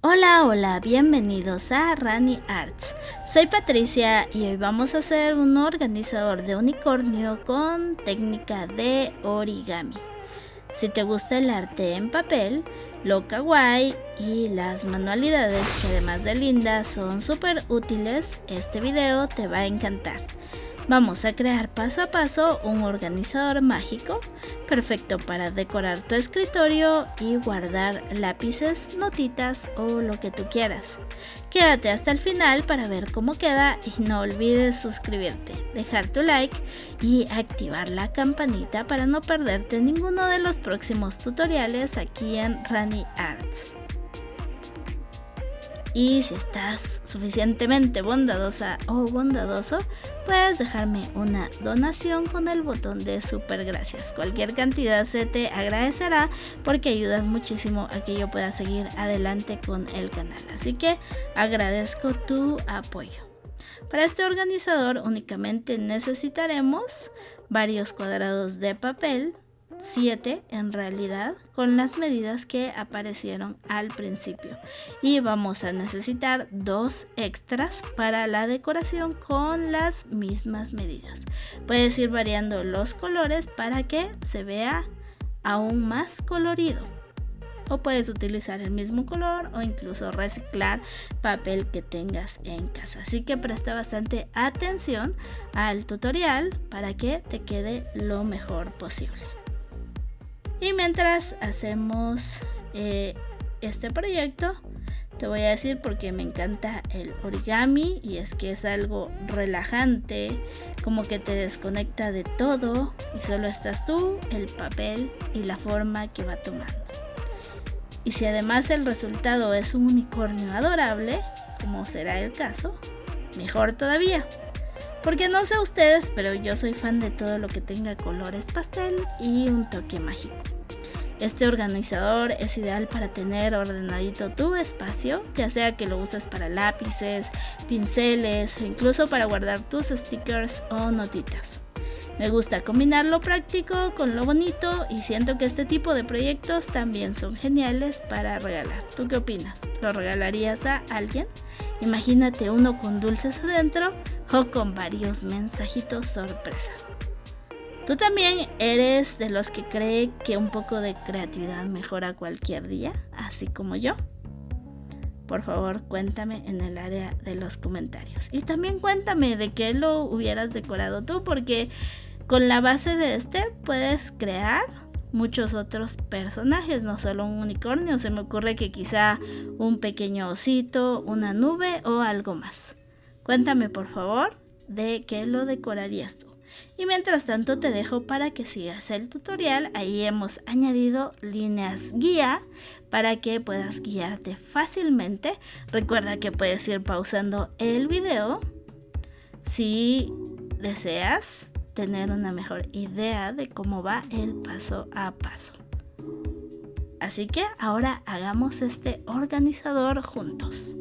Hola, hola, bienvenidos a RaniArts. Soy Patricia y hoy vamos a hacer un organizador de unicornio con técnica de origami. Si te gusta el arte en papel, lo kawaii y las manualidades que además de lindas son súper útiles, este video te va a encantar. Vamos a crear paso a paso un organizador mágico, perfecto para decorar tu escritorio y guardar lápices, notitas o lo que tú quieras. Quédate hasta el final para ver cómo queda y no olvides suscribirte, dejar tu like y activar la campanita para no perderte ninguno de los próximos tutoriales aquí en RaniArts. Y si estás suficientemente bondadosa o bondadoso, puedes dejarme una donación con el botón de super gracias. Cualquier cantidad se te agradecerá porque ayudas muchísimo a que yo pueda seguir adelante con el canal. Así que agradezco tu apoyo. Para este organizador únicamente necesitaremos varios cuadrados de papel, 7 en realidad, con las medidas que aparecieron al principio, y vamos a necesitar 2 extras para la decoración con las mismas medidas. Puedes ir variando los colores para que se vea aún más colorido, o puedes utilizar el mismo color o incluso reciclar papel que tengas en casa. Así que presta bastante atención al tutorial para que te quede lo mejor posible. Y mientras hacemos este proyecto, te voy a decir porque me encanta el origami, y es que es algo relajante, como que te desconecta de todo y solo estás tú, el papel y la forma que va tomando. Y si además el resultado es un unicornio adorable, como será el caso, mejor todavía. Porque no sé ustedes, pero yo soy fan de todo lo que tenga colores pastel y un toque mágico. Este organizador es ideal para tener ordenadito tu espacio, ya sea que lo uses para lápices, pinceles o incluso para guardar tus stickers o notitas. Me gusta combinar lo práctico con lo bonito y siento que este tipo de proyectos también son geniales para regalar. ¿Tú qué opinas? ¿Lo regalarías a alguien? Imagínate uno con dulces adentro o con varios mensajitos sorpresa. ¿Tú también eres de los que cree que un poco de creatividad mejora cualquier día, así como yo? Por favor, cuéntame en el área de los comentarios. Y también cuéntame de qué lo hubieras decorado tú, porque con la base de este puedes crear muchos otros personajes, no solo un unicornio. Se me ocurre que quizá un pequeño osito, una nube o algo más. Cuéntame por favor de qué lo decorarías tú. Y mientras tanto te dejo para que sigas el tutorial. Ahí hemos añadido líneas guía para que puedas guiarte fácilmente. Recuerda que puedes ir pausando el video si deseas tener una mejor idea de cómo va el paso a paso. Así que ahora hagamos este organizador juntos.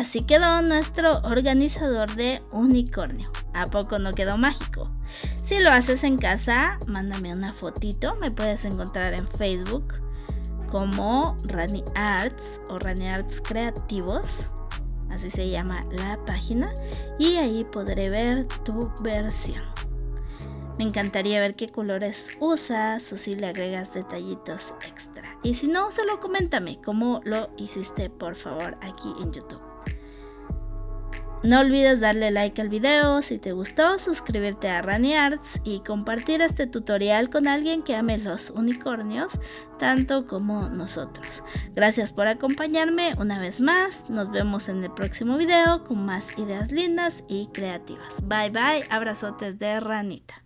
así quedó nuestro organizador de unicornio. ¿A poco no quedó mágico? Si lo haces en casa, mándame una fotito. Me puedes encontrar en Facebook como RaniArts o RaniArts Creativos. Así se llama la página. Y ahí podré ver tu versión. Me encantaría ver qué colores usas o si le agregas detallitos extra. Y si no, solo coméntame cómo lo hiciste, por favor, aquí en YouTube. No olvides darle like al video si te gustó, suscribirte a RaniArts y compartir este tutorial con alguien que ame los unicornios tanto como nosotros. Gracias por acompañarme una vez más. Nos vemos en el próximo video con más ideas lindas y creativas. Bye bye, abrazotes de ranita.